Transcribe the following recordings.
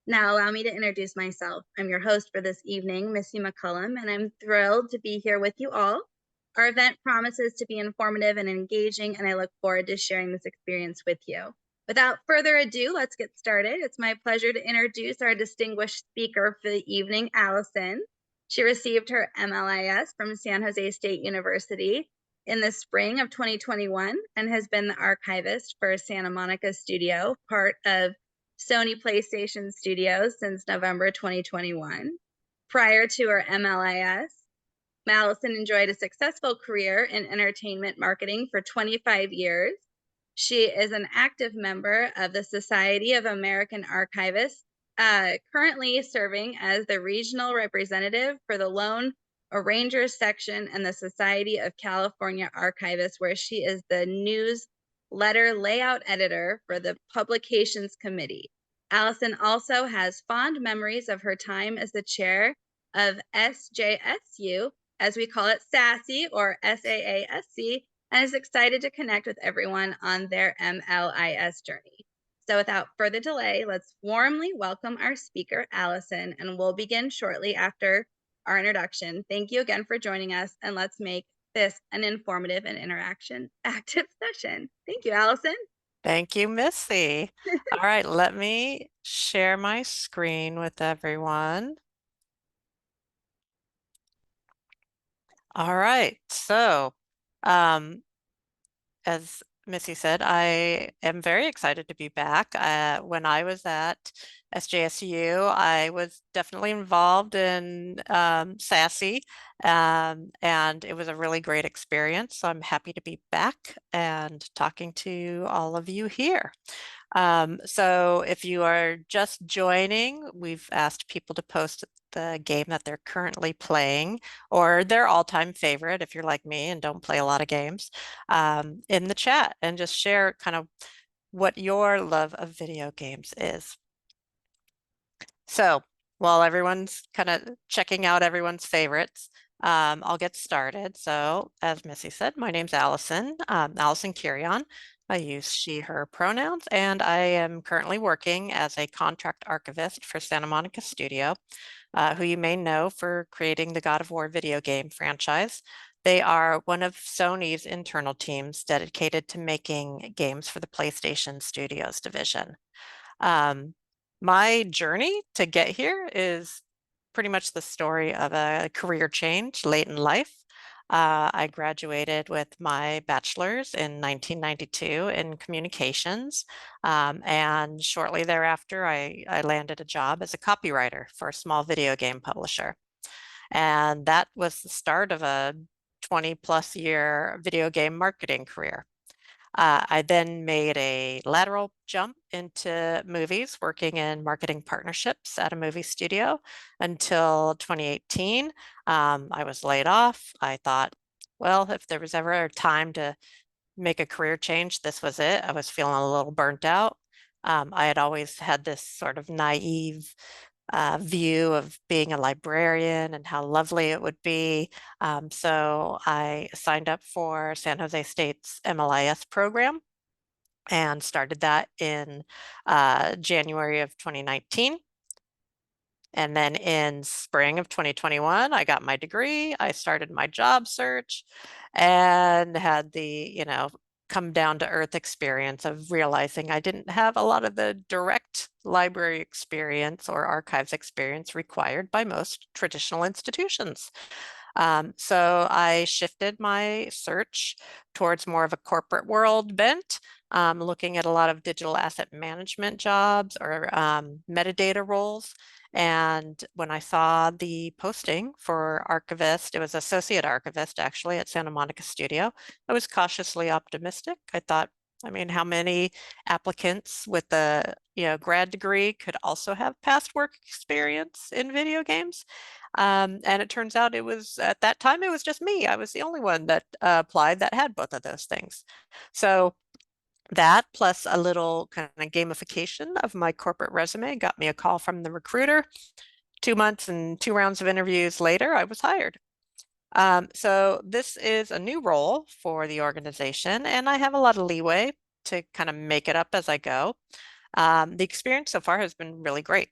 Now allow me to introduce myself. I'm your host for this evening, Missy McCullum, and I'm thrilled to be here with you all. Our event promises to be informative and engaging, and I look forward to sharing this experience with you. Without further ado, let's get started. It's my pleasure to introduce our distinguished speaker for the evening, Alison. She received her MLIS from San Jose State University in the spring of 2021 and has been the archivist for Santa Monica Studio, part of Sony PlayStation Studios since November 2021. Prior to her MLIS, Alison enjoyed a successful career in entertainment marketing for 25 years. She is an active member of the Society of American Archivists, currently serving as the regional representative for the Lone Rangers section and the Society of California Archivists, where she is the newsletter layout editor for the Publications Committee. Alison also has fond memories of her time as the chair of SJSU, as we call it, SAASC or SAASC, and is excited to connect with everyone on their MLIS journey. So without further delay, let's warmly welcome our speaker, Alison, and we'll begin shortly after our introduction. Thank you again for joining us, and let's make this an informative and active session. Thank you, Alison. Thank you, Missy. All right, let me share my screen with everyone. All right, so as Missy said, I am very excited to be back. When I was at SJSU, I was definitely involved in SAASC, and it was a really great experience. So I'm happy to be back and talking to all of you here. So if you are just joining, we've asked people to post the game that they're currently playing or their all-time favorite, if you're like me and don't play a lot of games, in the chat, and just share kind of what your love of video games is. So while everyone's kind of checking out everyone's favorites, I'll get started. So as Missy said, my name's Alison, Alison Quirion. I use she, her pronouns, and I am currently working as a contract archivist for Santa Monica Studio, who you may know for creating the God of War video game franchise. They are one of Sony's internal teams dedicated to making games for the PlayStation Studios division. My journey to get here is pretty much the story of a career change late in life. I graduated with my bachelor's in 1992 in communications, and shortly thereafter, I landed a job as a copywriter for a small video game publisher. And that was the start of a 20-plus year video game marketing career. I then made a lateral jump into movies, working in marketing partnerships at a movie studio until 2018. I was laid off. I thought, well, if there was ever a time to make a career change, this was it. I was feeling a little burnt out. I had always had this sort of naive view of being a librarian and how lovely it would be. So I signed up for San Jose State's MLIS program and started that in January of 2019. And then in spring of 2021, I got my degree. I started my job search and had the, come down to earth experience of realizing I didn't have a lot of the direct library experience or archives experience required by most traditional institutions. So I shifted my search towards more of a corporate world bent, looking at a lot of digital asset management jobs or metadata roles. And when I saw the posting for archivist, it was associate archivist actually at Santa Monica Studio, I was cautiously optimistic. I thought, I mean, how many applicants with a grad degree could also have past work experience in video games? And it turns out it was, at that time, it was just me. I was the only one that applied that had both of those things. So that plus a little kind of gamification of my corporate resume got me a call from the recruiter. 2 months and 2 rounds of interviews later, I was hired. So this is a new role for the organization, and I have a lot of leeway to kind of make it up as I go. The experience so far has been really great.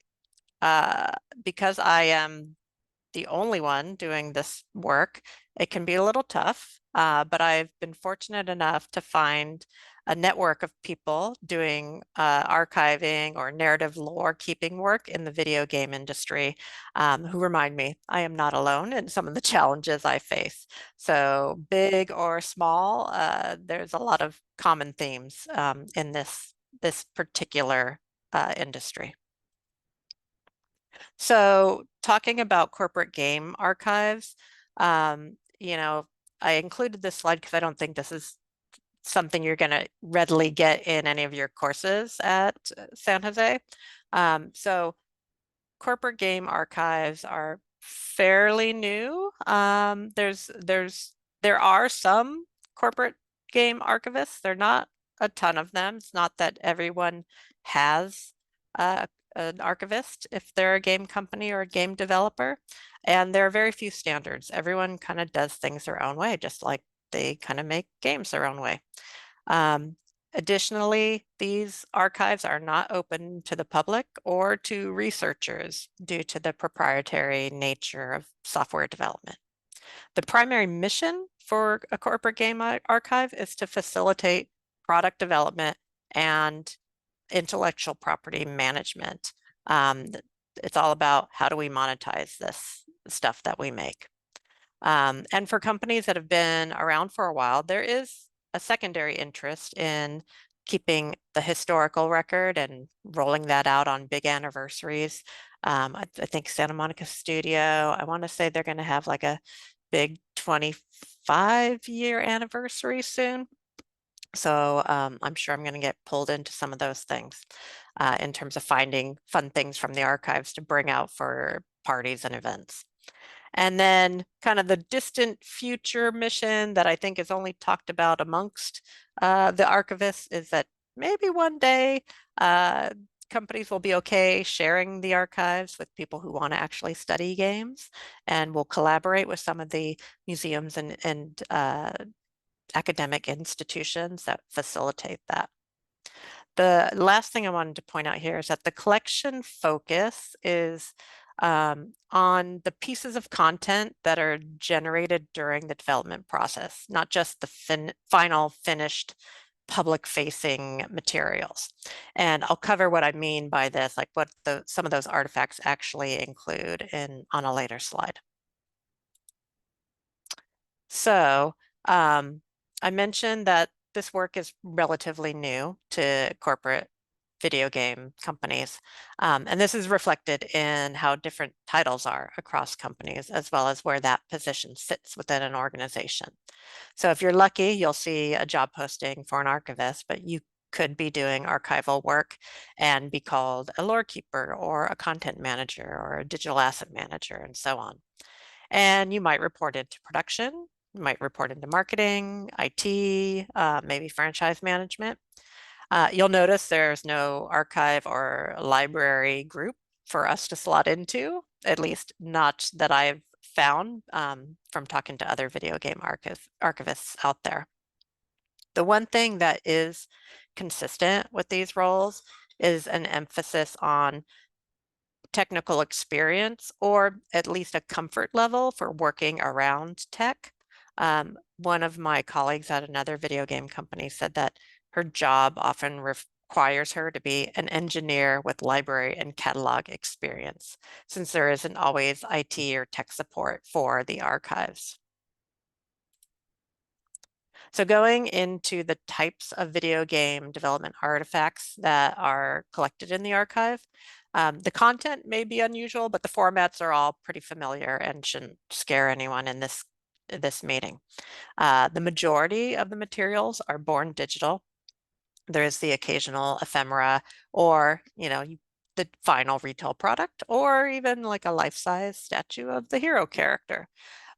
because I am the only one doing this work, it can be a little tough, but I've been fortunate enough to find a network of people doing archiving or narrative lore keeping work in the video game industry who remind me I am not alone in some of the challenges I face. So big or small, there's a lot of common themes in this particular industry. So talking about corporate game archives, I included this slide because I don't think this is something you're going to readily get in any of your courses at San Jose. So corporate game archives are fairly new. There are some corporate game archivists. There are not a ton of them. It's not that everyone has an archivist if they're a game company or a game developer. And there are very few standards. Everyone kind of does things their own way, just like they kind of make games their own way. Additionally, these archives are not open to the public or to researchers due to the proprietary nature of software development. The primary mission for a corporate game archive is to facilitate product development and intellectual property management. It's all about how do we monetize this stuff that we make. And for companies that have been around for a while, there is a secondary interest in keeping the historical record and rolling that out on big anniversaries. I think Santa Monica Studio, I want to say they're going to have like a big 25-year anniversary soon. So I'm sure I'm going to get pulled into some of those things in terms of finding fun things from the archives to bring out for parties and events. And then kind of the distant future mission that I think is only talked about amongst the archivists is that maybe one day companies will be okay sharing the archives with people who want to actually study games, and will collaborate with some of the museums and academic institutions that facilitate that. The last thing I wanted to point out here is that the collection focus is on the pieces of content that are generated during the development process, not just the final finished public-facing materials. And I'll cover what I mean by this, like what some of those artifacts actually include on a later slide. So I mentioned that this work is relatively new to corporate video game companies. And this is reflected in how different titles are across companies, as well as where that position sits within an organization. So if you're lucky, you'll see a job posting for an archivist, but you could be doing archival work and be called a lore keeper or a content manager or a digital asset manager and so on. And you might report into production, you might report into marketing, IT, maybe franchise management. You'll notice there's no archive or library group for us to slot into, at least not that I've found from talking to other video game archivists out there. The one thing that is consistent with these roles is an emphasis on technical experience, or at least a comfort level for working around tech. One of my colleagues at another video game company said that her job often requires her to be an engineer with library and catalog experience, since there isn't always IT or tech support for the archives. So going into the types of video game development artifacts that are collected in the archive, the content may be unusual, but the formats are all pretty familiar and shouldn't scare anyone in this meeting. The majority of the materials are born digital. There is the occasional ephemera, or the final retail product, or even like a life-size statue of the hero character.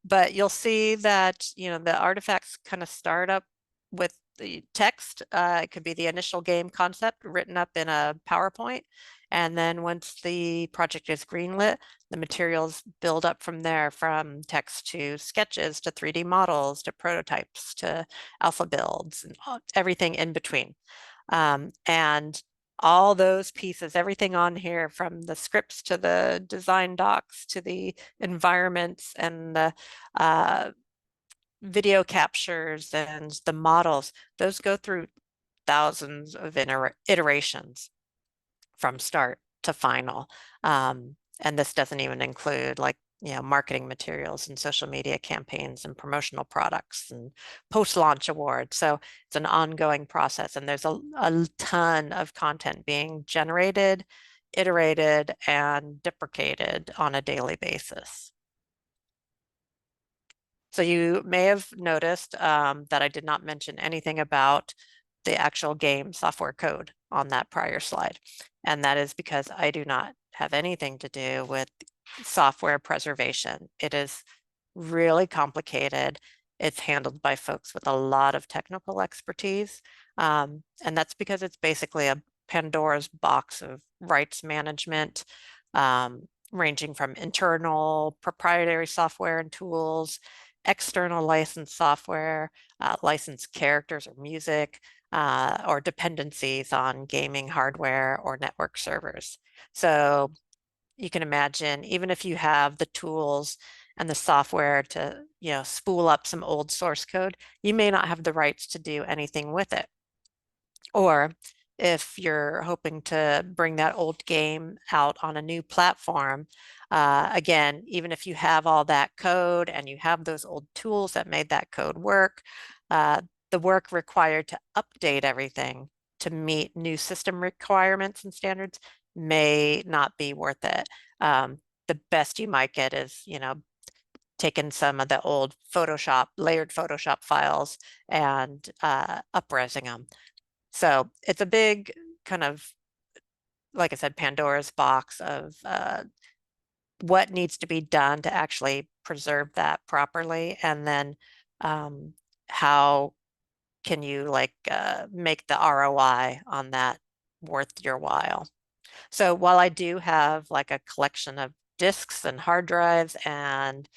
But you'll see that the artifacts kind of start up with the text. It could be the initial game concept written up in a PowerPoint. And then once the project is greenlit, the materials build up from there, from text to sketches to 3D models to prototypes to alpha builds and everything in between. And all those pieces, everything on here from the scripts to the design docs to the environments and the video captures and the models, those go through thousands of iterations from start to final. And this doesn't even include like, marketing materials and social media campaigns and promotional products and post-launch awards. So it's an ongoing process, and there's a ton of content being generated, iterated, and deprecated on a daily basis. So you may have noticed that I did not mention anything about the actual game software code on that prior slide. And that is because I do not have anything to do with software preservation. It is really complicated. It's handled by folks with a lot of technical expertise. And that's because it's basically a Pandora's box of rights management, ranging from internal proprietary software and tools, external licensed software, licensed characters or music, or dependencies on gaming hardware or network servers. So you can imagine, even if you have the tools and the software to, spool up some old source code, you may not have the rights to do anything with it. Or if you're hoping to bring that old game out on a new platform, again, even if you have all that code and you have those old tools that made that code work, the work required to update everything to meet new system requirements and standards may not be worth it. The best you might get is, taking some of the old layered Photoshop files and up-resing them. So it's a big kind of, like I said, Pandora's box of what needs to be done to actually preserve that properly, and then how can you make the ROI on that worth your while. So while I do have like a collection of disks and hard drives and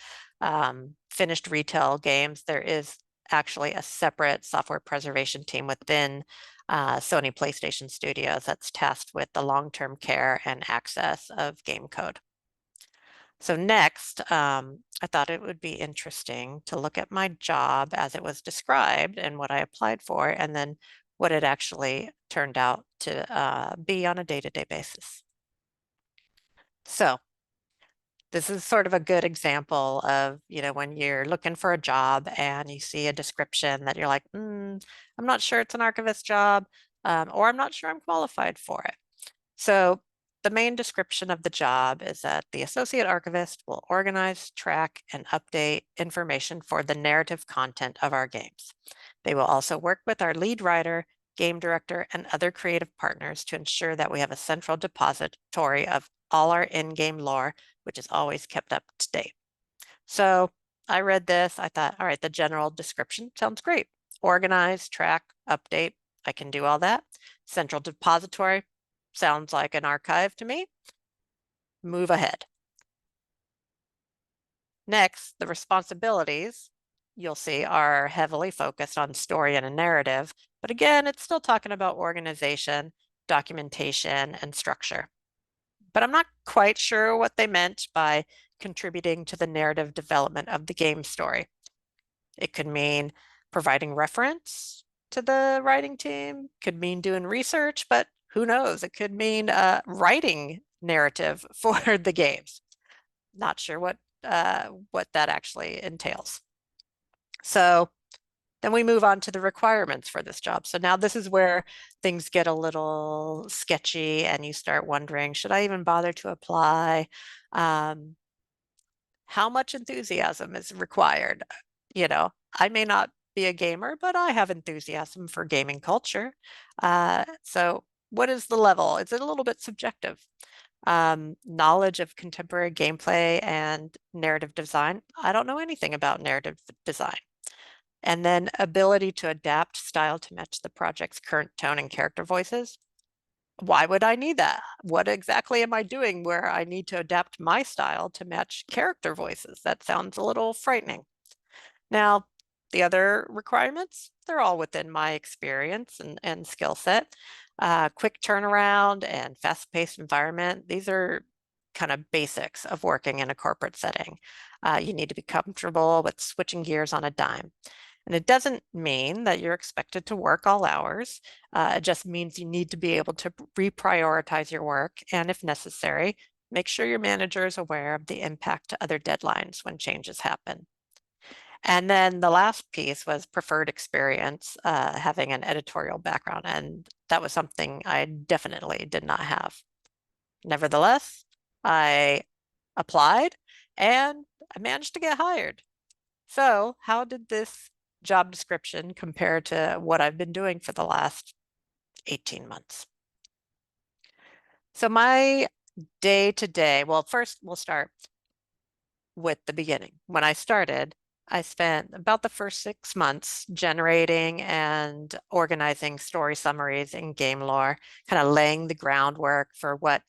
finished retail games, there is actually a separate software preservation team within Sony PlayStation Studios that's tasked with the long-term care and access of game code. So next, I thought it would be interesting to look at my job as it was described and what I applied for, and then what it actually turned out to be on a day-to-day basis. So this is sort of a good example of, when you're looking for a job and you see a description that you're like, I'm not sure it's an archivist job, or I'm not sure I'm qualified for it. So the main description of the job is that the associate archivist will organize, track, and update information for the narrative content of our games. They will also work with our lead writer, game director, and other creative partners to ensure that we have a central depository of all our in-game lore, which is always kept up to date. So I read this, I thought, all right, the general description sounds great. Organize, track, update, I can do all that. Central depository, sounds like an archive to me. Move ahead. Next, the responsibilities you'll see are heavily focused on story and a narrative, but again, it's still talking about organization, documentation, and structure. But I'm not quite sure what they meant by contributing to the narrative development of the game story. It could mean providing reference to the writing team, could mean doing research, but who knows? It could mean writing narrative for the games. Not sure what that actually entails. So then we move on to the requirements for this job. So now this is where things get a little sketchy and you start wondering, should I even bother to apply? How much enthusiasm is required? I may not be a gamer, but I have enthusiasm for gaming culture. So what is the level? Is it a little bit subjective? Knowledge of contemporary gameplay and narrative design. I don't know anything about narrative design. And then ability to adapt style to match the project's current tone and character voices. Why would I need that? What exactly am I doing where I need to adapt my style to match character voices? That sounds a little frightening. Now, the other requirements, they're all within my experience and skill set. quick turnaround and fast-paced environment. These are kind of basics of working in a corporate setting. You need to be comfortable with switching gears on a dime. And it doesn't mean that you're expected to work all hours. It just means you need to be able to reprioritize your work, and if necessary, make sure your manager is aware of the impact to other deadlines when changes happen. And then the last piece was preferred experience, having an editorial background, and that was something I definitely did not have. Nevertheless, I applied and I managed to get hired. So how did this job description compare to what I've been doing for the last 18 months? So my day to day, well, first we'll start with the beginning. When I started, I spent about the first 6 months generating and organizing story summaries in game lore, kind of laying the groundwork for what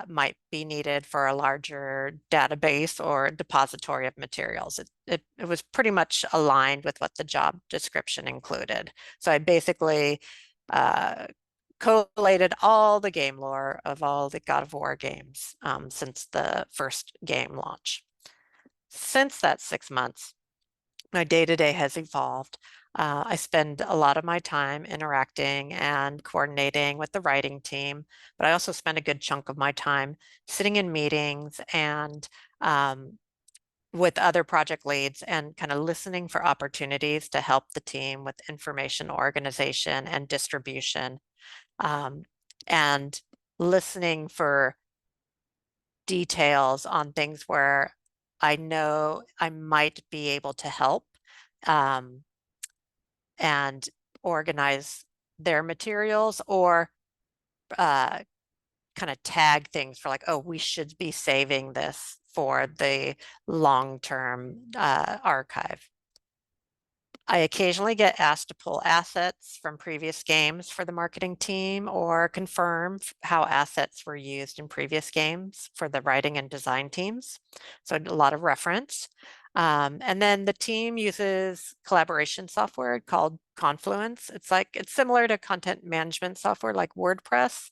might be needed for a larger database or depository of materials. It was pretty much aligned with what the job description included. So I basically collated all the game lore of all the God of War games since the first game launch. Since that 6 months, my day-to-day has evolved. I spend a lot of my time interacting and coordinating with the writing team, but I also spend a good chunk of my time sitting in meetings and with other project leads and kind of listening for opportunities to help the team with information organization and distribution, and listening for details on things where I know I might be able to help, um, and organize their materials, or kind of tag things for like, oh, we should be saving this for the long-term archive. I occasionally get asked to pull assets from previous games for the marketing team or confirm how assets were used in previous games for the writing and design teams. So a lot of reference. And then the team uses collaboration software called Confluence. It's similar to content management software like WordPress.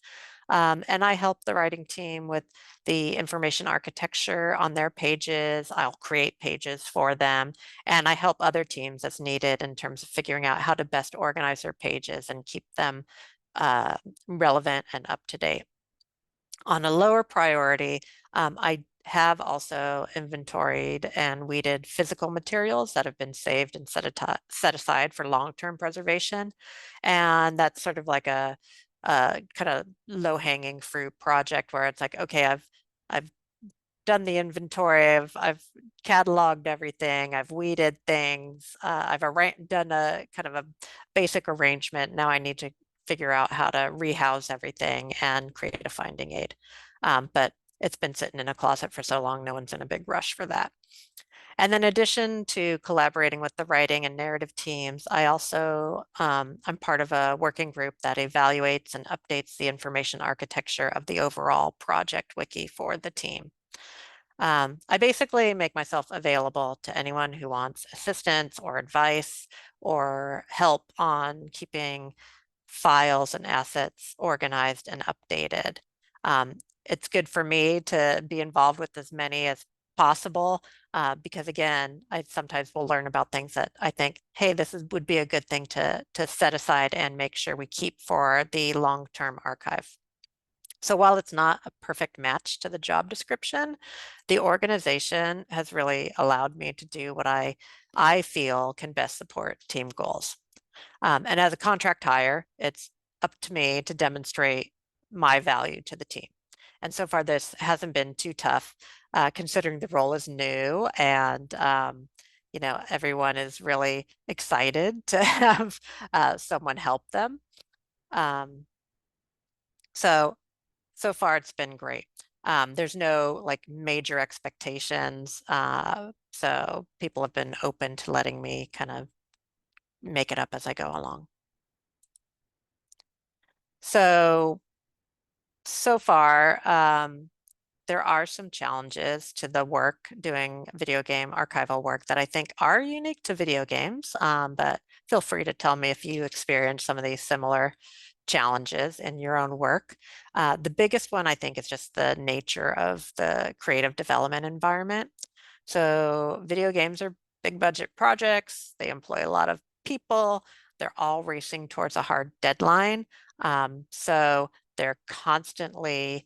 And I help the writing team with the information architecture on their pages. I'll create pages for them, and I help other teams as needed in terms of figuring out how to best organize their pages and keep them relevant and up to date. On a lower priority, I have also inventoried and weeded physical materials that have been saved and set aside for long-term preservation. And that's sort of like a kind of low-hanging fruit project where it's like, okay, I've done the inventory, I've cataloged everything, I've weeded things, I've done a kind of a basic arrangement. Now I need to figure out how to rehouse everything and create a finding aid. But it's been sitting in a closet for so long, no one's in a big rush for that. And then in addition to collaborating with the writing and narrative teams, I also, I'm part of a working group that evaluates and updates the information architecture of the overall project wiki for the team. I basically make myself available to anyone who wants assistance or advice or help on keeping files and assets organized and updated. It's good for me to be involved with as many as possible, because again, I sometimes will learn about things that I think, hey, would be a good thing to set aside and make sure we keep for the long-term archive. So while it's not a perfect match to the job description, the organization has really allowed me to do what I feel can best support team goals. And as a contract hire, it's up to me to demonstrate my value to the team. And so far, this hasn't been too tough, considering the role is new and everyone is really excited to have someone help them. Um, so far, it's been great. There's no like major expectations, so people have been open to letting me kind of make it up as I go along. So far, there are some challenges to the work doing video game archival work that I think are unique to video games, but feel free to tell me if you experience some of these similar challenges in your own work. The biggest one, I think, is just the nature of the creative development environment. So video games are big budget projects. They employ a lot of people. They're all racing towards a hard deadline. So they're constantly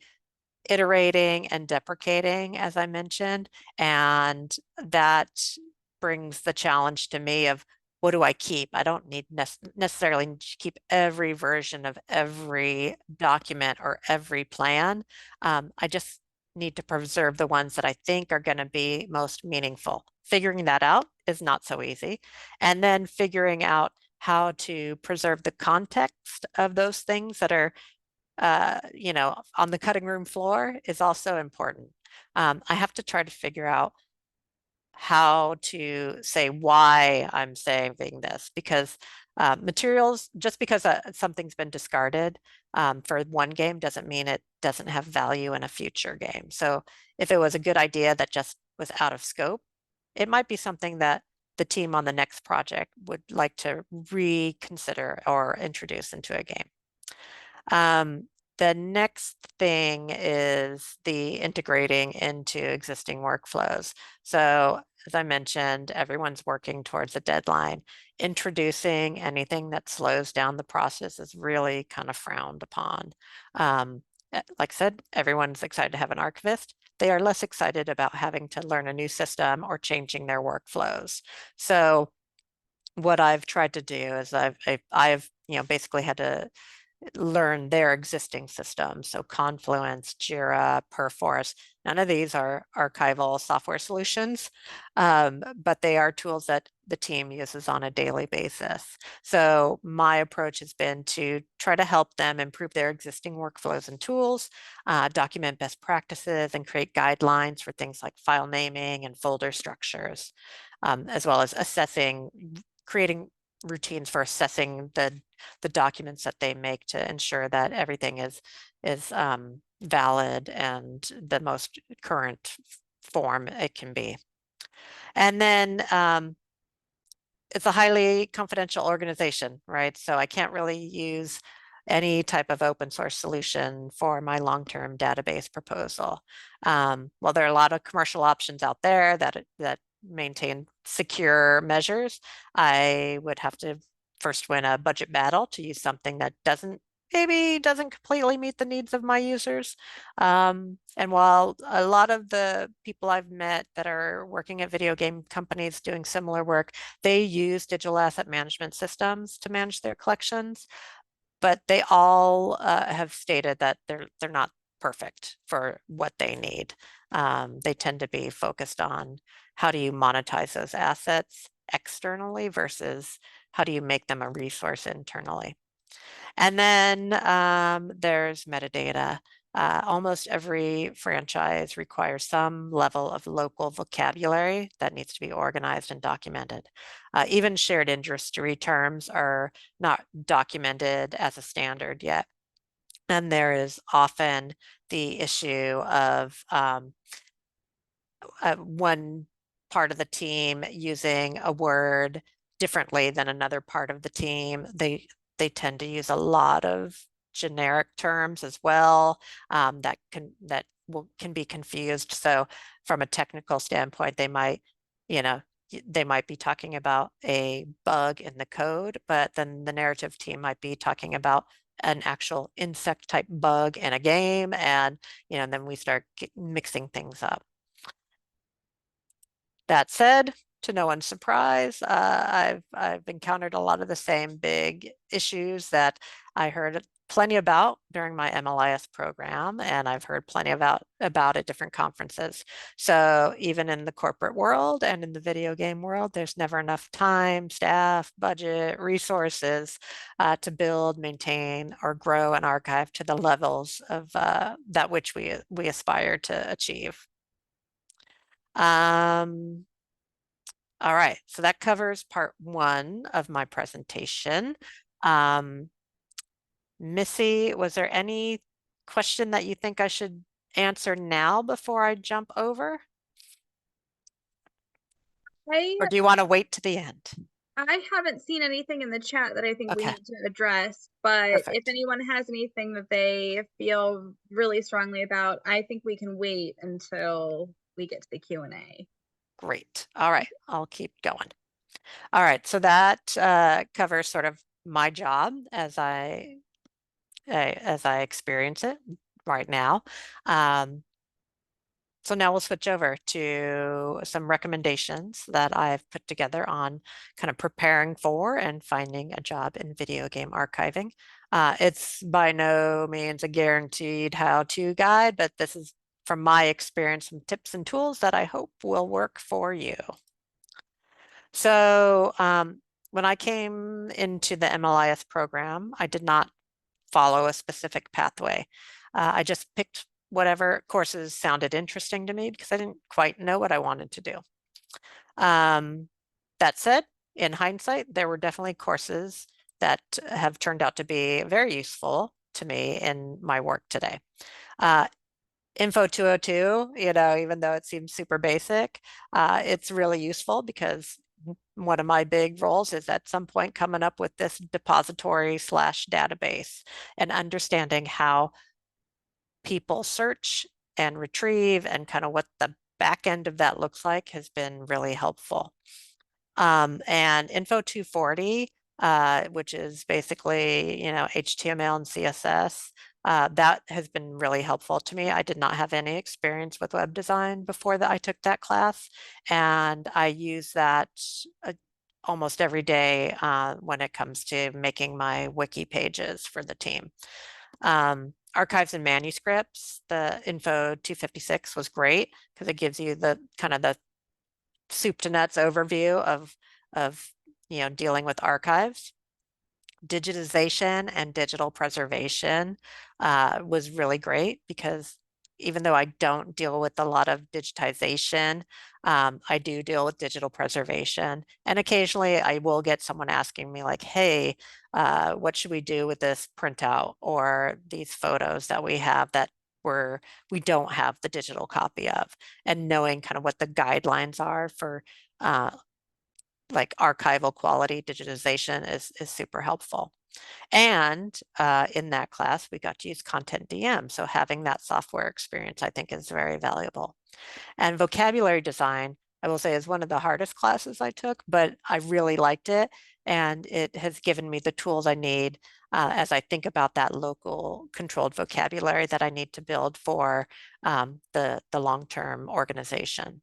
iterating and deprecating, as I mentioned, and that brings the challenge to me of what do I keep? I don't need necessarily need to keep every version of every document or every plan. I just need to preserve the ones that I think are going to be most meaningful. Figuring that out is not so easy. And then figuring out how to preserve the context of those things that are on the cutting room floor is also important. I have to try to figure out how to say why I'm saving this because materials, just because something's been discarded for one game doesn't mean it doesn't have value in a future game. So if it was a good idea that just was out of scope, it might be something that the team on the next project would like to reconsider or introduce into a game. The next thing is the integrating into existing workflows. So as I mentioned, everyone's working towards a deadline. Introducing anything that slows down the process is really kind of frowned upon. Like I said, everyone's excited to have an archivist. They are less excited about having to learn a new system or changing their workflows. So what I've tried to do is I've basically had to learn their existing systems. So Confluence, Jira, Perforce, none of these are archival software solutions, but they are tools that the team uses on a daily basis. So my approach has been to try to help them improve their existing workflows and tools, document best practices, and create guidelines for things like file naming and folder structures, as well as creating routines for assessing the documents that they make to ensure that everything is valid and the most current form it can be. And then it's a highly confidential organization, right? So I can't really use any type of open source solution for my long-term database proposal. Well, there are a lot of commercial options out there that maintain secure measures. I would have to first win a budget battle to use something that maybe doesn't completely meet the needs of my users. And while a lot of the people I've met that are working at video game companies doing similar work, they use digital asset management systems to manage their collections, but they all have stated that they're not perfect for what they need. They tend to be focused on how do you monetize those assets externally versus how do you make them a resource internally. And then there's metadata. Almost every franchise requires some level of local vocabulary that needs to be organized and documented. Even shared industry terms are not documented as a standard yet. And there is often the issue of one part of the team using a word differently than another part of the team. They tend to use a lot of generic terms as well that can be confused. So from a technical standpoint, they might be talking about a bug in the code, but then the narrative team might be talking about an actual insect type bug in a game, and then we start mixing things up. That said, to no one's surprise, I've encountered a lot of the same big issues that I heard plenty about during my MLIS program, and I've heard plenty about at different conferences. So even in the corporate world and in the video game world, there's never enough time, staff, budget, resources to build, maintain, or grow an archive to the levels of that which we aspire to achieve. All right, so that covers part one of my presentation. Missy, was there any question that you think I should answer now before I jump over? I Or do you want to wait to the end? I haven't seen anything in the chat that I think we Okay, need to address, but if perfect. anyone has anything that they feel really strongly about, I think we can wait until we get to the Q&A. Great. All right, I'll keep going. All right, so that covers sort of my job as I experience it right now. So now we'll switch over to some recommendations that I've put together on kind of preparing for and finding a job in video game archiving. It's by no means a guaranteed how-to guide, but this is from my experience, some tips and tools that I hope will work for you. So when I came into the MLIS program, I did not follow a specific pathway. I just picked whatever courses sounded interesting to me because I didn't quite know what I wanted to do. That said, in hindsight, there were definitely courses that have turned out to be very useful to me in my work today. Info 202, even though it seems super basic, it's really useful because one of my big roles is at some point coming up with this depository slash database and understanding how people search and retrieve and kind of what the back end of that looks like has been really helpful. And Info 240, which is basically, HTML and CSS, that has been really helpful to me. I did not have any experience with web design before that I took that class, and I use that almost every day when it comes to making my wiki pages for the team. Archives and manuscripts, the Info 256 was great because it gives you the kind of the soup to nuts overview of dealing with archives. Digitization and digital preservation was really great because even though I don't deal with a lot of digitization, I do deal with digital preservation. And occasionally I will get someone asking me like, hey, what should we do with this printout or these photos that we have that we don't have the digital copy of, and knowing kind of what the guidelines are for like archival quality digitization is super helpful. And in that class, we got to use Content DM. So having that software experience, I think, is very valuable. And vocabulary design, I will say, is one of the hardest classes I took, but I really liked it. And it has given me the tools I need as I think about that local controlled vocabulary that I need to build for the long-term organization.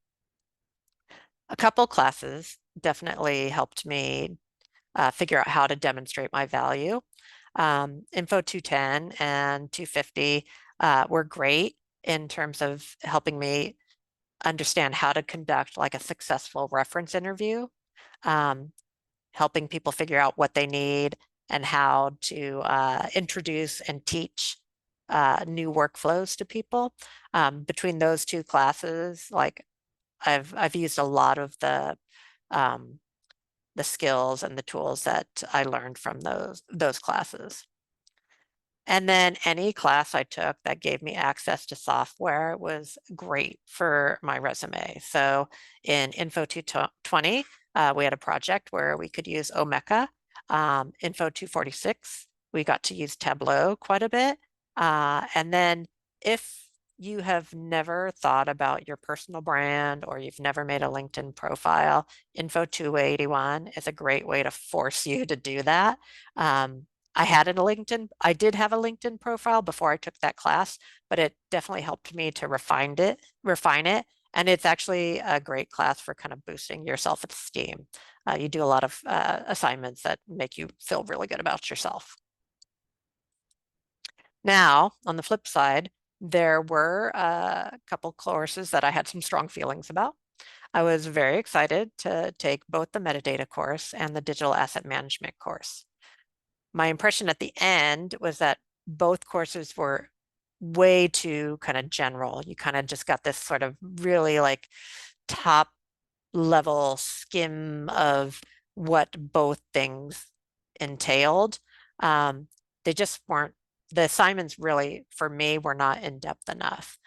A couple classes definitely helped me figure out how to demonstrate my value. Info 210 and 250 were great in terms of helping me understand how to conduct like a successful reference interview, helping people figure out what they need and how to introduce and teach new workflows to people. Between those two classes, like I've used a lot of the skills and the tools that I learned from those classes. And then any class I took that gave me access to software was great for my resume. So in Info 220, we had a project where we could use Omeka. Info 246, we got to use Tableau quite a bit. And then if you have never thought about your personal brand or you've never made a LinkedIn profile, Info 281 is a great way to force you to do that. I did have a LinkedIn profile before I took that class, but it definitely helped me to refine it. And it's actually a great class for kind of boosting your self-esteem. You do a lot of assignments that make you feel really good about yourself. Now, on the flip side, there were a couple courses that I had some strong feelings about. I was very excited to take both the metadata course and the digital asset management course. My impression at the end was that both courses were way too kind of general. You kind of just got this sort of really like top level skim of what both things entailed. They just weren't the assignments really, for me, were not in-depth enough.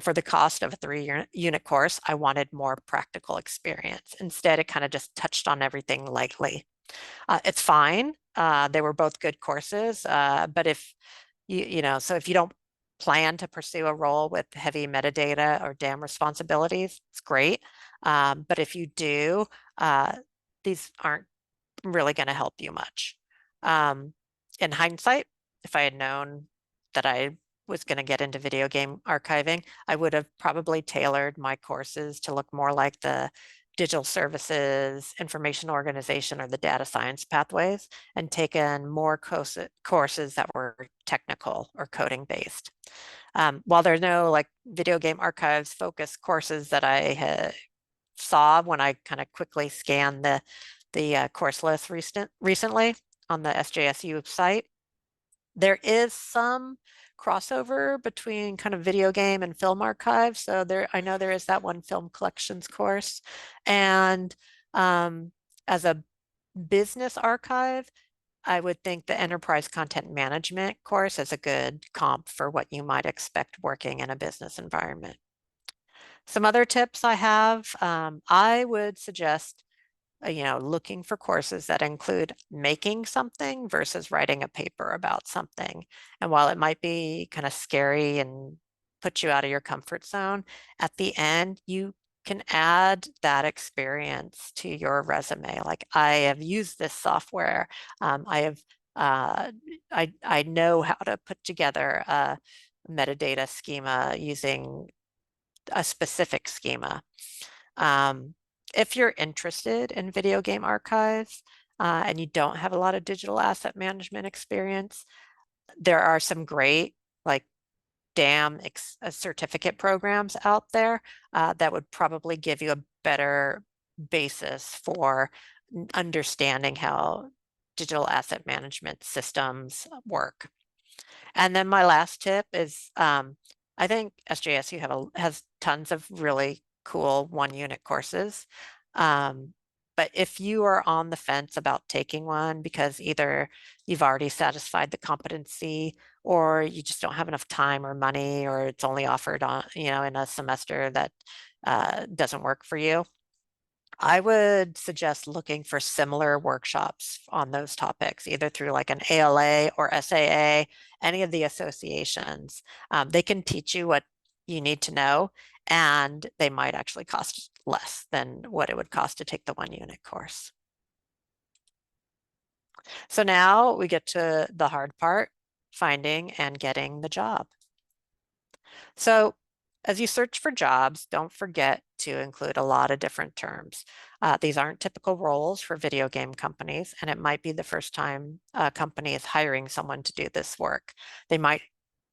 For the cost of a 3-unit course, I wanted more practical experience. Instead, it kind of just touched on everything lightly. It's fine. They were both good courses, but if so if you don't plan to pursue a role with heavy metadata or DAM responsibilities, it's great. But if you do, these aren't really going to help you much. In hindsight, if I had known that I was going to get into video game archiving, I would have probably tailored my courses to look more like the digital services, information organization, or the data science pathways, and taken more courses that were technical or coding based. While there's no like video game archives focused courses that I saw when I kind of quickly scanned the course list recently on the SJSU site, there is some crossover between kind of video game and film archives. So I know there is that one film collections course. And as a business archive, I would think the enterprise content management course is a good comp for what you might expect working in a business environment. Some other tips I have, I would suggest looking for courses that include making something versus writing a paper about something. And while it might be kind of scary and put you out of your comfort zone, at the end, you can add that experience to your resume. Like, I have used this software. I know how to put together a metadata schema using a specific schema. If you're interested in video game archives and you don't have a lot of digital asset management experience, there are some great like DAM certificate programs out there that would probably give you a better basis for understanding how digital asset management systems work. And then my last tip is I think SJSU has tons of really cool 1-unit courses. But if you are on the fence about taking one because either you've already satisfied the competency or you just don't have enough time or money, or it's only offered on, in a semester that doesn't work for you, I would suggest looking for similar workshops on those topics, either through like an ALA or SAA, any of the associations. They can teach you what you need to know, and they might actually cost less than what it would cost to take the 1-unit course. So now we get to the hard part, finding and getting the job. So as you search for jobs, don't forget to include a lot of different terms. These aren't typical roles for video game companies, and it might be the first time a company is hiring someone to do this work. They might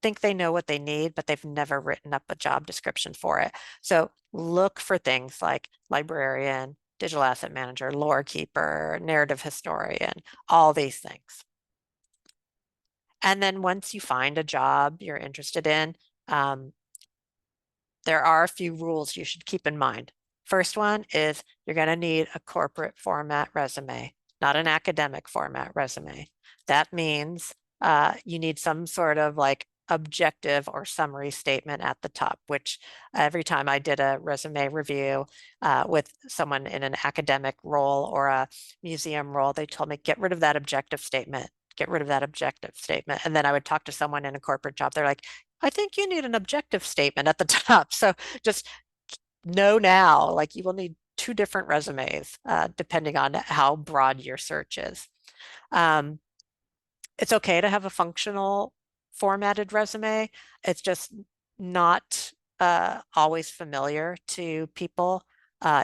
think they know what they need, but they've never written up a job description for it. So look for things like librarian, digital asset manager, lore keeper, narrative historian, all these things. And then once you find a job you're interested in, there are a few rules you should keep in mind. First one is you're going to need a corporate format resume, not an academic format resume. That means you need some sort of like objective or summary statement at the top, which every time I did a resume review with someone in an academic role or a museum role, they told me, get rid of that objective statement, get rid of that objective statement. And then I would talk to someone in a corporate job. They're like, I think you need an objective statement at the top. So just know now, like, you will need 2 different resumes depending on how broad your search is. It's okay to have a functional formatted resume. It's just not always familiar to people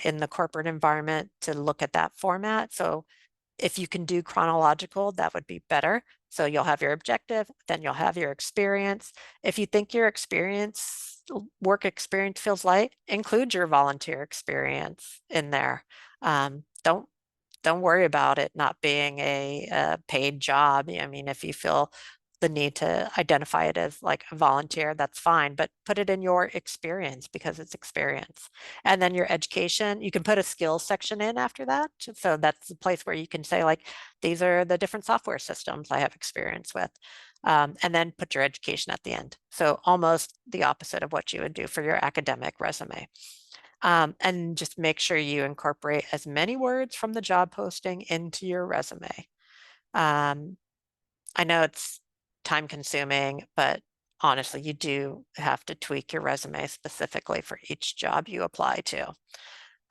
in the corporate environment to look at that format. So if you can do chronological, that would be better. So you'll have your objective, then you'll have your experience. If you think your work experience feels light, include your volunteer experience in there. Don't worry about it not being a paid job. I mean, if you feel the need to identify it as like a volunteer, that's fine, but put it in your experience because it's experience. And then your education, you can put a skills section in after that. So that's the place where you can say, like, these are the different software systems I have experience with. and then put your education at the end. So almost the opposite of what you would do for your academic resume. And just make sure you incorporate as many words from the job posting into your resume. Um, I know it's time consuming, but honestly, you do have to tweak your resume specifically for each job you apply to.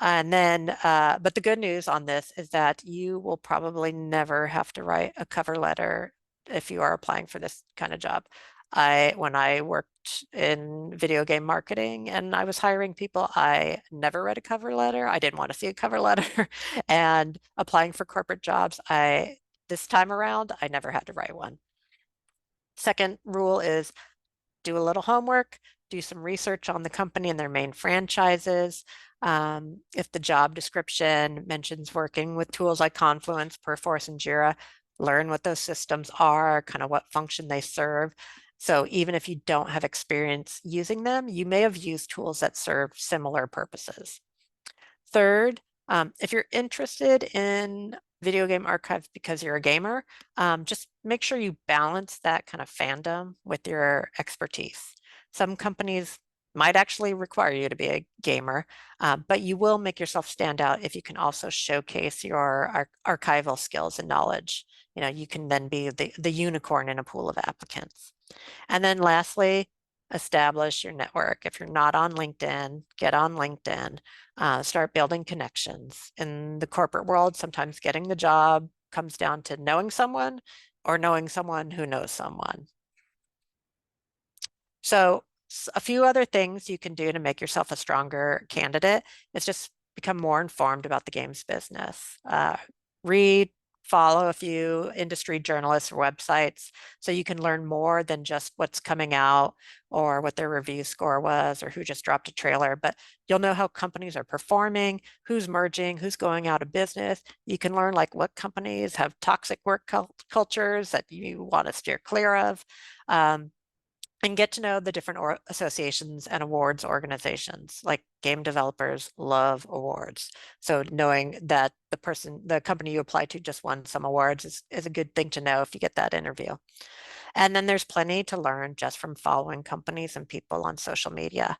And then, but the good news on this is that you will probably never have to write a cover letter if you are applying for this kind of job. When I worked in video game marketing and I was hiring people, I never read a cover letter. I didn't want to see a cover letter. And applying for corporate jobs, this time around, I never had to write one. Second rule is do a little homework, do some research on the company and their main franchises. If the job description mentions working with tools like Confluence, Perforce, and Jira, learn what those systems are, kind of what function they serve. So even if you don't have experience using them, you may have used tools that serve similar purposes. Third, if you're interested in video game archives because you're a gamer, just make sure you balance that kind of fandom with your expertise. Some companies might actually require you to be a gamer, but you will make yourself stand out if you can also showcase your archival skills and knowledge. You can then be the unicorn in a pool of applicants. And then lastly, establish your network. If you're not on LinkedIn, get on LinkedIn, start building connections. In the corporate world, sometimes getting the job comes down to knowing someone or knowing someone who knows someone. So a few other things you can do to make yourself a stronger candidate is just become more informed about the games business. Read, follow a few industry journalists or websites so you can learn more than just what's coming out or what their review score was or who just dropped a trailer, but you'll know how companies are performing, who's merging, who's going out of business. You can learn like what companies have toxic work cultures that you want to steer clear of. And get to know the different associations and awards organizations. Like game developers love awards. So knowing that the company you apply to just won some awards is a good thing to know if you get that interview. And then there's plenty to learn just from following companies and people on social media.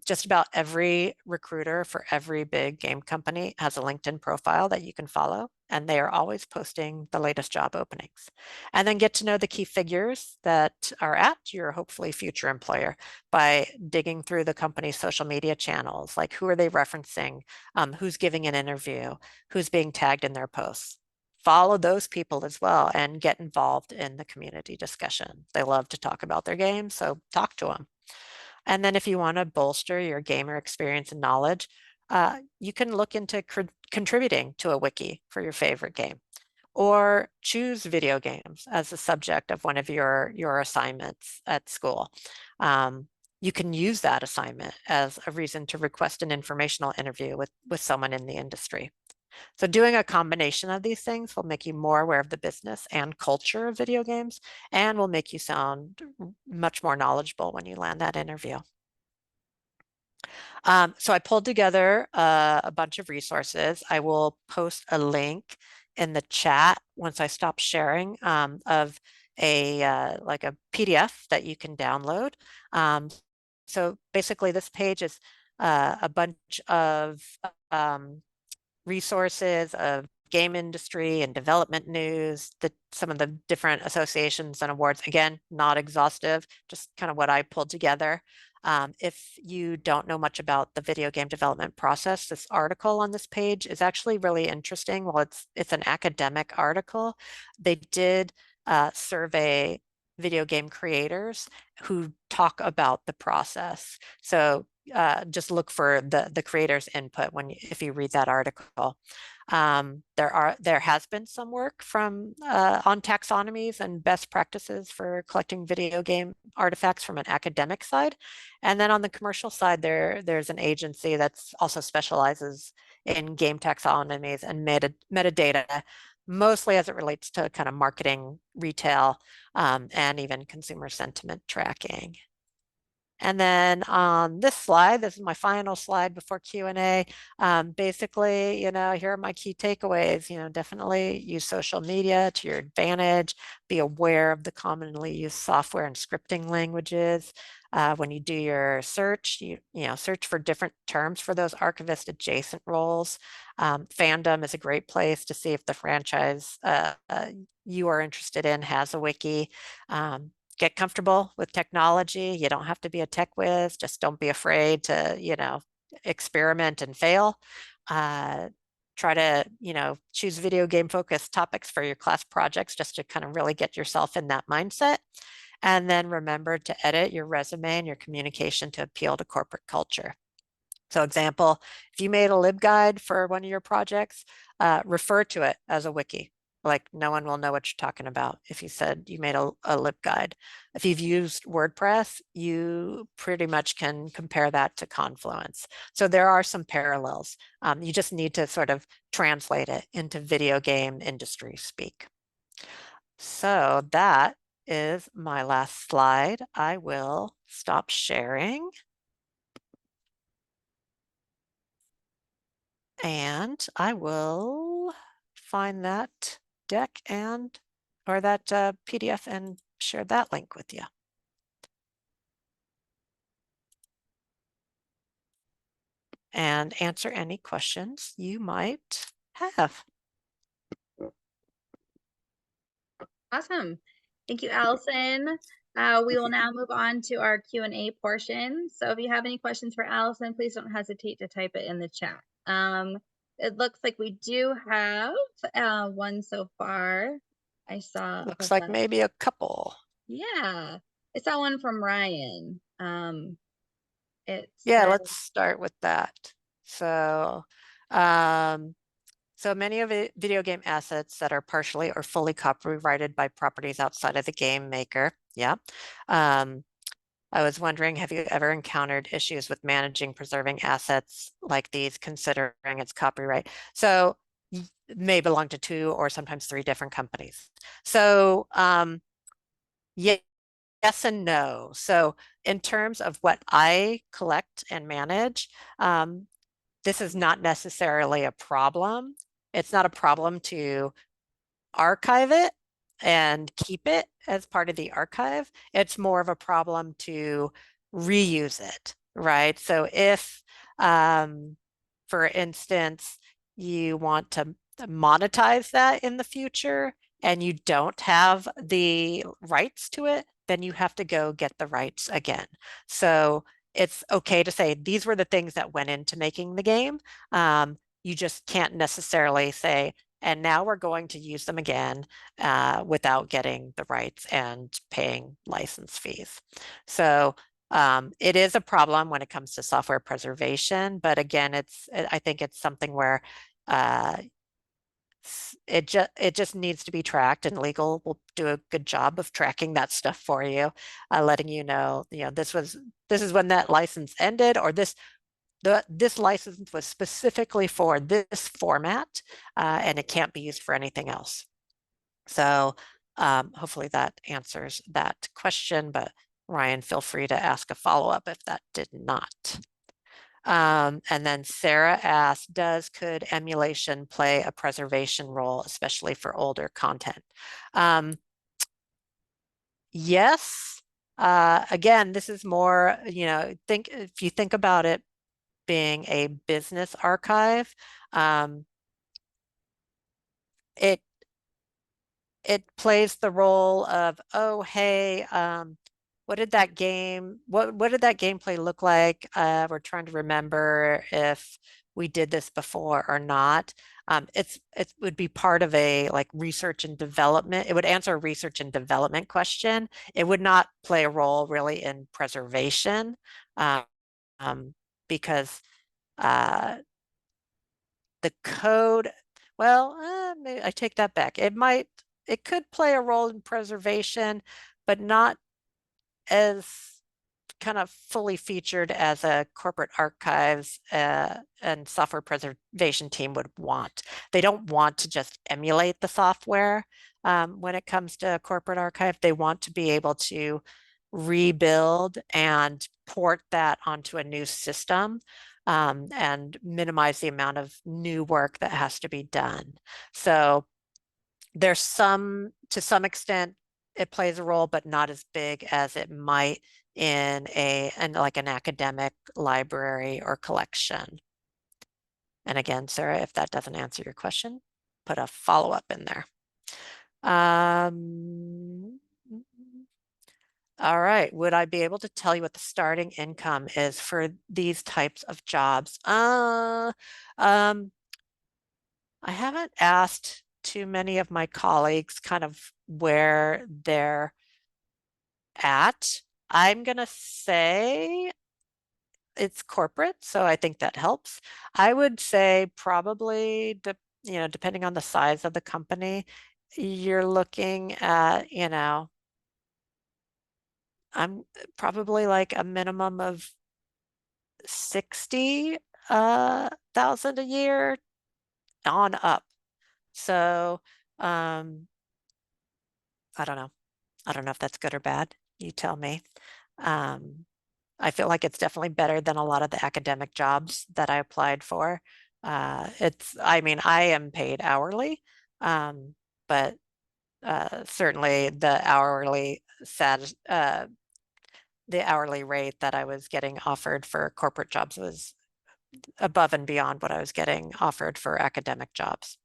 Just about every recruiter for every big game company has a LinkedIn profile that you can follow, and they are always posting the latest job openings. And then get to know the key figures that are at your hopefully future employer by digging through the company's social media channels, like who are they referencing, who's giving an interview, who's being tagged in their posts. Follow those people as well and get involved in the community discussion. They love to talk about their games, so talk to them. And then if you want to bolster your gamer experience and knowledge, you can look into contributing to a wiki for your favorite game or choose video games as the subject of one of your assignments at school. You can use that assignment as a reason to request an informational interview with someone in the industry. So doing a combination of these things will make you more aware of the business and culture of video games and will make you sound much more knowledgeable when you land that interview. So I pulled together a bunch of resources. I will post a link in the chat once I stop sharing of like a PDF that you can download. So basically this page is a bunch of resources of game industry and development news, some of the different associations and awards. Again, not exhaustive, just kind of what I pulled together. If you don't know much about the video game development process, this article on this page is actually really interesting. Well, it's an academic article. They did survey video game creators who talk about the process. So just look for the creator's input if you read that article. There has been some work from on taxonomies and best practices for collecting video game artifacts from an academic side. And then on the commercial side, there's an agency that's also specializes in game taxonomies and metadata, mostly as it relates to kind of marketing, retail, and even consumer sentiment tracking. And then on this slide, this is my final slide before Q&A. Basically, here are my key takeaways. Definitely use social media to your advantage. Be aware of the commonly used software and scripting languages. When you do your search, search for different terms for those archivist adjacent roles. Fandom is a great place to see if the franchise you are interested in has a wiki. Get comfortable with technology. You don't have to be a tech whiz. Just don't be afraid to, experiment and fail. Try to, choose video game focused topics for your class projects just to kind of really get yourself in that mindset. And then remember to edit your resume and your communication to appeal to corporate culture. So example, if you made a LibGuide for one of your projects, refer to it as a wiki. Like no one will know what you're talking about if you said you made a LibGuide. If you've used WordPress, you pretty much can compare that to Confluence. So there are some parallels. You just need to sort of translate it into video game industry speak. So that is my last slide. I will stop sharing. And I will find that deck or that PDF and share that link with you. And answer any questions you might have. Awesome. Thank you, Allison. We will now move on to our Q&A portion. So if you have any questions for Allison, please don't hesitate to type it in the chat. It looks like we do have one so far. I saw. Looks like maybe a couple. Yeah, I saw one from Ryan. Let's start with that. So, so many of the video game assets that are partially or fully copyrighted by properties outside of the game maker. Yeah. I was wondering, have you ever encountered issues with managing, preserving assets like these, considering its copyright? So it may belong to 2 or sometimes 3 different companies. So yes and no. So in terms of what I collect and manage, this is not necessarily a problem. It's not a problem to archive it and keep it as part of the archive. It's more of a problem to reuse it, right? So if, for instance, you want to monetize that in the future and you don't have the rights to it, then you have to go get the rights again. So it's okay to say these were the things that went into making the game. You just can't necessarily say, and now we're going to use them again without getting the rights and paying license fees. So it is a problem when it comes to software preservation, but again, I think it's something where it just needs to be tracked, and legal will do a good job of tracking that stuff for you, letting you know, this is when that license ended, or this license was specifically for this format and it can't be used for anything else. So hopefully that answers that question, but Ryan, feel free to ask a follow-up if that did not. And then Sarah asked, could emulation play a preservation role, especially for older content? Yes. Again, this is more, if you think about it being a business archive, it plays the role of, oh, hey, what did that gameplay look like? We're trying to remember if we did this before or not. It would be part of a like research and development. It would answer a research and development question. It would not play a role really in preservation because the code, well, I take that back. It could play a role in preservation, but not as kind of fully featured as a corporate archives and software preservation team would want. They don't want to just emulate the software when it comes to corporate archive. They want to be able to rebuild and port that onto a new system, and minimize the amount of new work that has to be done. So there's to some extent, it plays a role, but not as big as it might in like an academic library or collection. And again, Sarah, if that doesn't answer your question, put a follow-up in there. All right. Would I be able to tell you what the starting income is for these types of jobs? I haven't asked too many of my colleagues kind of where they're at. I'm going to say it's corporate, so I think that helps. I would say probably, depending on the size of the company, you're looking at, I'm probably like a minimum of 60,000 a year on up. So I don't know. I don't know if that's good or bad. You tell me. I feel like it's definitely better than a lot of the academic jobs that I applied for. I mean, I am paid hourly, but certainly the hourly rate that I was getting offered for corporate jobs was above and beyond what I was getting offered for academic jobs.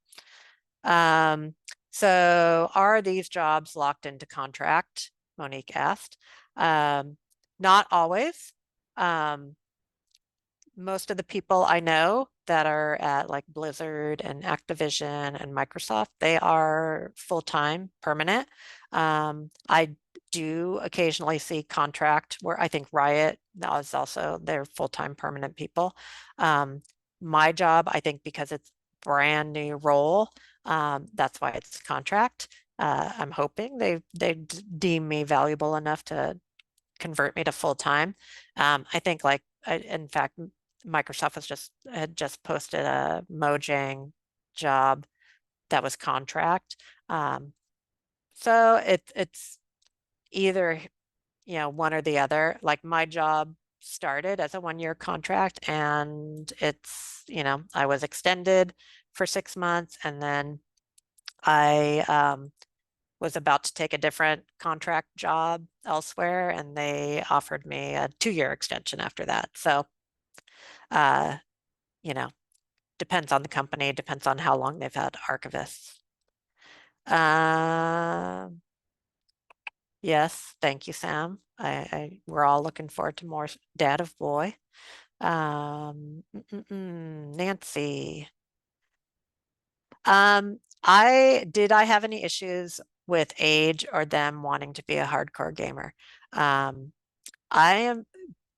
So are these jobs locked into contract? Monique asked. Not always. Most of the people I know that are at like Blizzard and Activision and Microsoft, they are full-time, permanent. I do occasionally see contract where I think Riot is also, they're full-time permanent people. My job, I think because it's brand new role, that's why it's contract. I'm hoping they deem me valuable enough to convert me to full-time. I think in fact, Microsoft had just posted a Mojang job that was contract. So it's either, one or the other. Like my job started as a 1-year contract, and I was extended for 6 months, and then I was about to take a different contract job elsewhere, and they offered me a 2-year extension after that. So, uh, you know, depends on the company, depends on how long they've had archivists. Yes, thank you, Sam. We're all looking forward to more Dad of Boy. Nancy. I have any issues with age or them wanting to be a hardcore gamer? I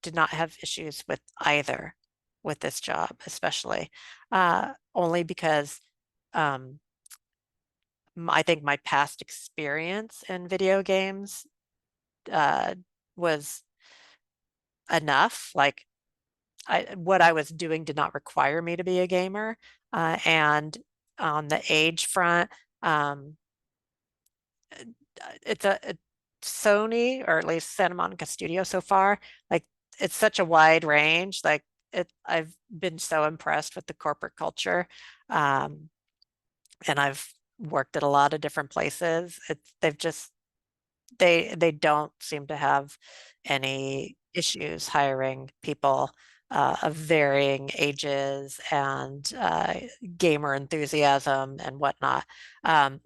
did not have issues with either with this job, especially only because I think my past experience in video games was enough. Like what I was doing did not require me to be a gamer. And on the age front, it's a Sony, or at least Santa Monica Studio so far, like it's such a wide range. Like I've been so impressed with the corporate culture. And I've worked at a lot of different places. They don't seem to have any issues hiring people of varying ages and gamer enthusiasm and whatnot. There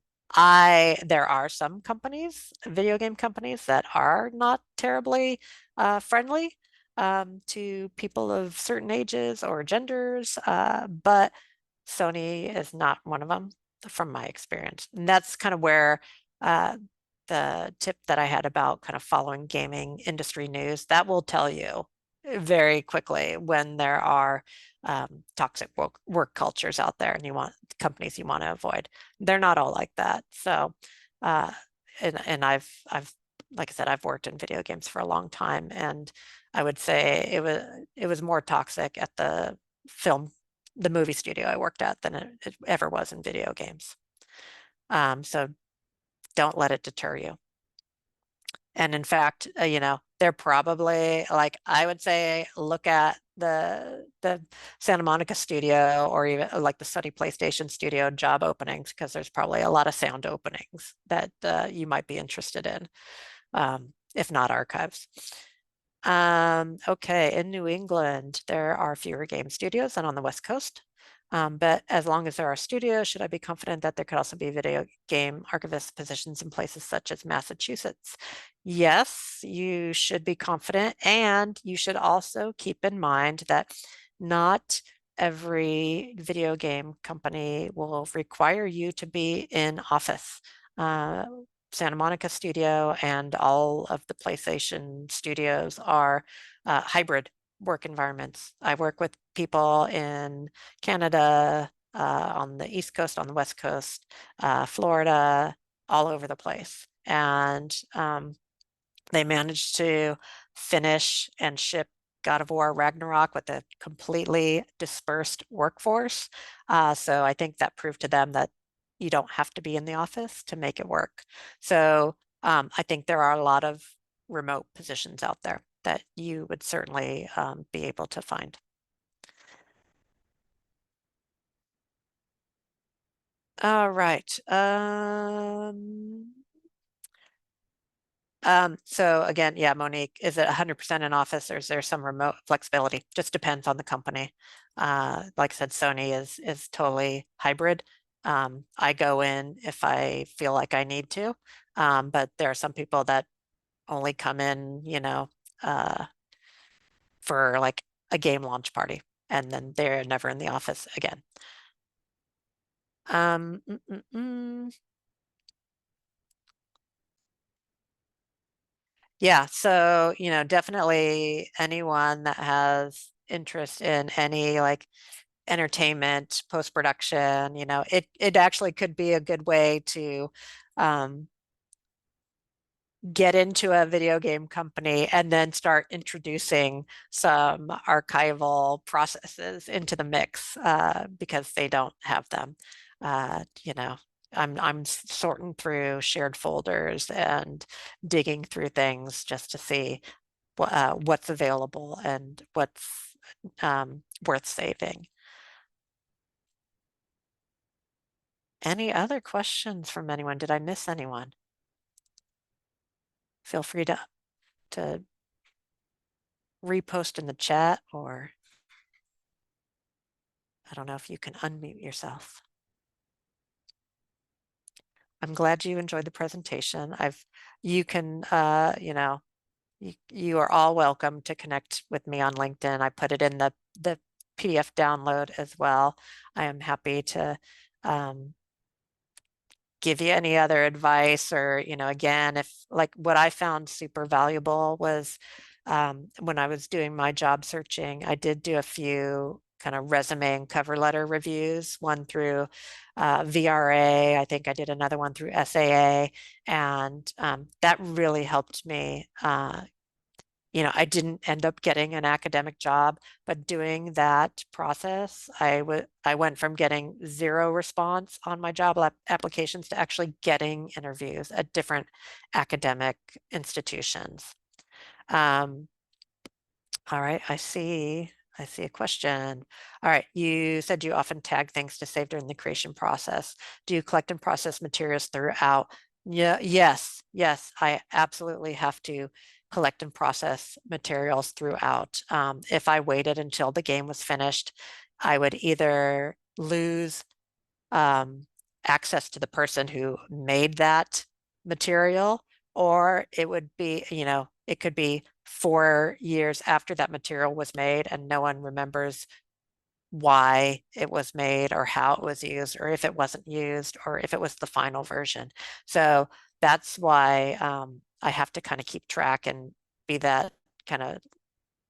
are some companies, video game companies, that are not terribly friendly to people of certain ages or genders, but Sony is not one of them from my experience. And that's kind of where the tip that I had about kind of following gaming industry news, that will tell you very quickly when there are toxic work cultures out there and companies you want to avoid. They're not all like that. So, and I've, like I said, I've worked in video games for a long time, and I would say it was more toxic at the movie studio I worked at than it ever was in video games. So don't let it deter you. And in fact, they're probably, like, I would say, look at the Santa Monica studio, or even like the Sony PlayStation studio job openings, because there's probably a lot of sound openings that you might be interested in, if not archives. Okay, in New England, there are fewer game studios than on the West Coast. But as long as there are studios, should I be confident that there could also be video game archivist positions in places such as Massachusetts? Yes, you should be confident, and you should also keep in mind that not every video game company will require you to be in office. Santa Monica studio and all of the PlayStation studios are hybrid work environments. I work with people in Canada, on the East Coast, on the West Coast, Florida, all over the place. And they managed to finish and ship God of War Ragnarok with a completely dispersed workforce. So I think that proved to them that you don't have to be in the office to make it work. So I think there are a lot of remote positions out there that you would certainly be able to find. All right. So again, yeah, Monique, is it 100% in office, or is there some remote flexibility? Just depends on the company. Like I said, Sony is totally hybrid. I go in if I feel like I need to, but there are some people that only come in, for like a game launch party, and then they're never in the office again. Um, mm, mm, mm. Yeah, so, definitely anyone that has interest in any like entertainment, post-production, it actually could be a good way to um, get into a video game company and then start introducing some archival processes into the mix, because they don't have them. You know, I'm sorting through shared folders and digging through things just to see what's available and what's worth saving. Any other questions from anyone? Did I miss anyone? Feel free to repost in the chat, or I don't know if you can unmute yourself. I'm glad you enjoyed the presentation. You can, you are all welcome to connect with me on LinkedIn. I put it in the PDF download as well. I am happy to give you any other advice, or, again, if like what I found super valuable was when I was doing my job searching, I did do a few kind of resume and cover letter reviews, one through VRA. I think I did another one through SAA, and that really helped me. I didn't end up getting an academic job, but doing that process, I went from getting zero response on my job applications to actually getting interviews at different academic institutions. All right, I see a question. All right, you said you often tag things to save during the creation process. Do you collect and process materials throughout? Yeah, yes, I absolutely have to collect and process materials throughout. If I waited until the game was finished, I would either lose access to the person who made that material, or it would be, it could be 4 years after that material was made and no one remembers why it was made or how it was used, or if it wasn't used, or if it was the final version. So that's why I have to kind of keep track and be that kind of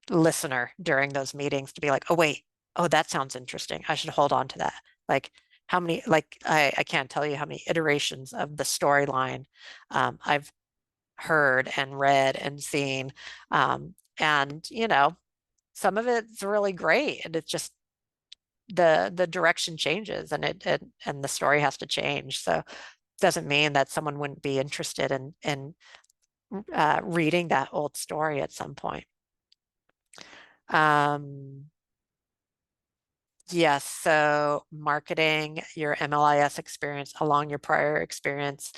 listener during those meetings to be like, oh, wait, oh, that sounds interesting. I should hold on to that. Like, how many, like, I can't tell you how many iterations of the storyline I've heard and read and seen. And, some of it's really great, and it's just the direction changes, and and the story has to change. So it doesn't mean that someone wouldn't be interested in reading that old story at some point. Yes, so marketing your MLIS experience along your prior experience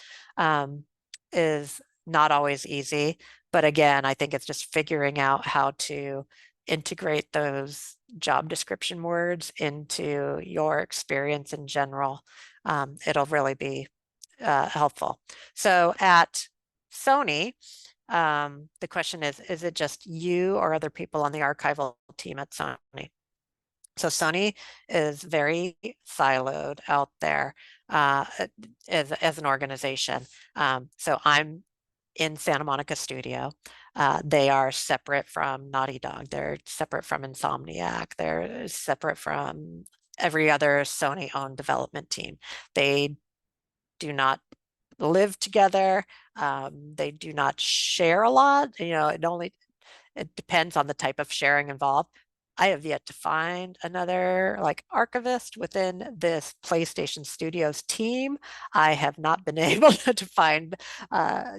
is not always easy. But again, I think it's just figuring out how to integrate those job description words into your experience in general. It'll really be helpful. So at Sony, the question is it just you or other people on the archival team at Sony? So Sony is very siloed out there as an organization. So I'm in Santa Monica studio. They are separate from Naughty Dog. They're separate from Insomniac. They're separate from every other Sony owned development team. They do not live together. They do not share a lot. It depends on the type of sharing involved. I have yet to find another like archivist within this PlayStation Studios team. I have not been able to find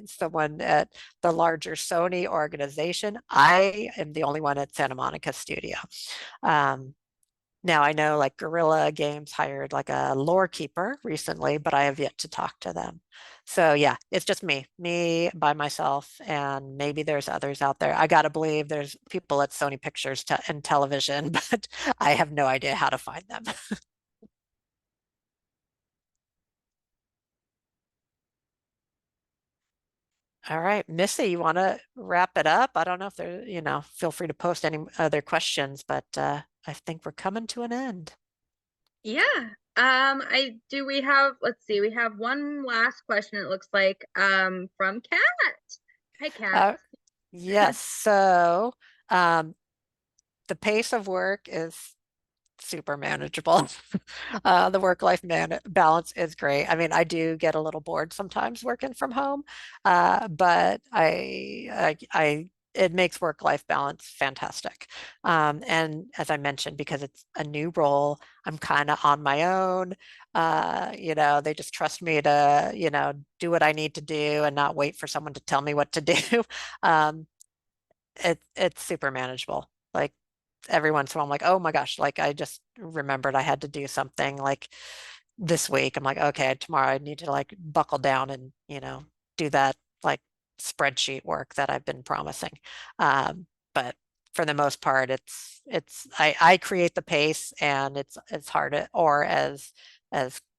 someone at the larger Sony organization. I am the only one at Santa Monica Studio. Now I know like Guerrilla Games hired like a lore keeper recently, but I have yet to talk to them. So yeah, it's just me by myself, and maybe there's others out there. I gotta believe there's people at Sony Pictures and television, but I have no idea how to find them. All right, Missy, you want to wrap it up? I don't know if there, feel free to post any other questions, but I think we're coming to an end. Yeah. We have, let's see, we have one last question, it looks like, from Kat. Hi, Kat. Yes, so the pace of work is super manageable. The work-life balance is great. I mean, I do get a little bored sometimes working from home, but it makes work-life balance fantastic. And as I mentioned, because it's a new role, I'm kind of on my own. They just trust me to, do what I need to do and not wait for someone to tell me what to do. Um, it's super manageable. Like every once in a while, I'm like, oh my gosh, like I just remembered I had to do something like this week. I'm like, okay, tomorrow I need to like buckle down and, do that like spreadsheet work that I've been promising. But for the most part, I create the pace, and it's hard or as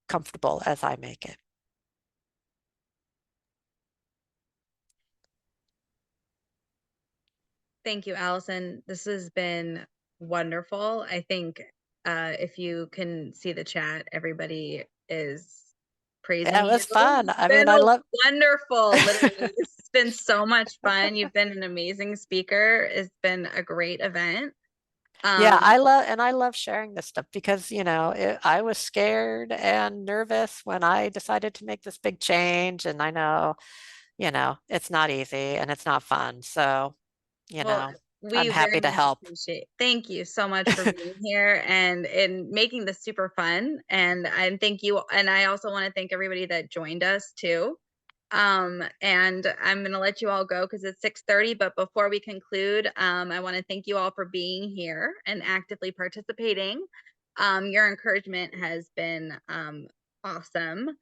comfortable as I make it. Thank you, Allison. This has been wonderful. I think if you can see the chat, everybody is Yeah, praising it you. was fun. It's I been mean, I love wonderful. Literally, this has been so much fun. You've been an amazing speaker. It's been a great event. Yeah, Um, I love sharing this stuff because, I was scared and nervous when I decided to make this big change. And I know, it's not easy and it's not fun. So, you Well, know, we I'm very happy to much help. appreciate. Thank you so much for being here and in making this super fun. And thank you. And I also want to thank everybody that joined us too. And I'm gonna let you all go because it's 6:30. But before we conclude, I want to thank you all for being here and actively participating. Your encouragement has been awesome.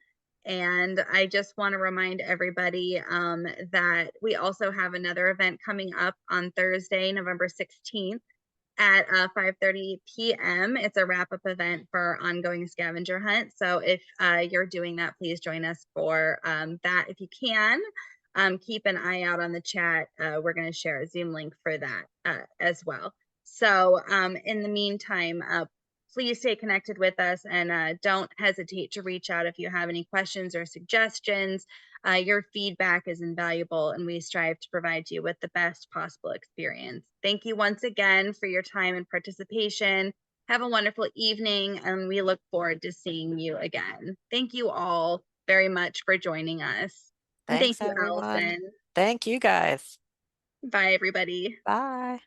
And I just want to remind everybody that we also have another event coming up on Thursday, November 16th at 5:30 p.m. It's a wrap-up event for our ongoing scavenger hunt. So if you're doing that, please join us for that if you can. Keep an eye out on the chat. We're going to share a Zoom link for that as well. So in the meantime, please stay connected with us and don't hesitate to reach out if you have any questions or suggestions. Your feedback is invaluable, and we strive to provide you with the best possible experience. Thank you once again for your time and participation. Have a wonderful evening, and we look forward to seeing you again. Thank you all very much for joining us. And thank Thanks, you, everyone. Allison. Thank you guys. Bye, everybody. Bye.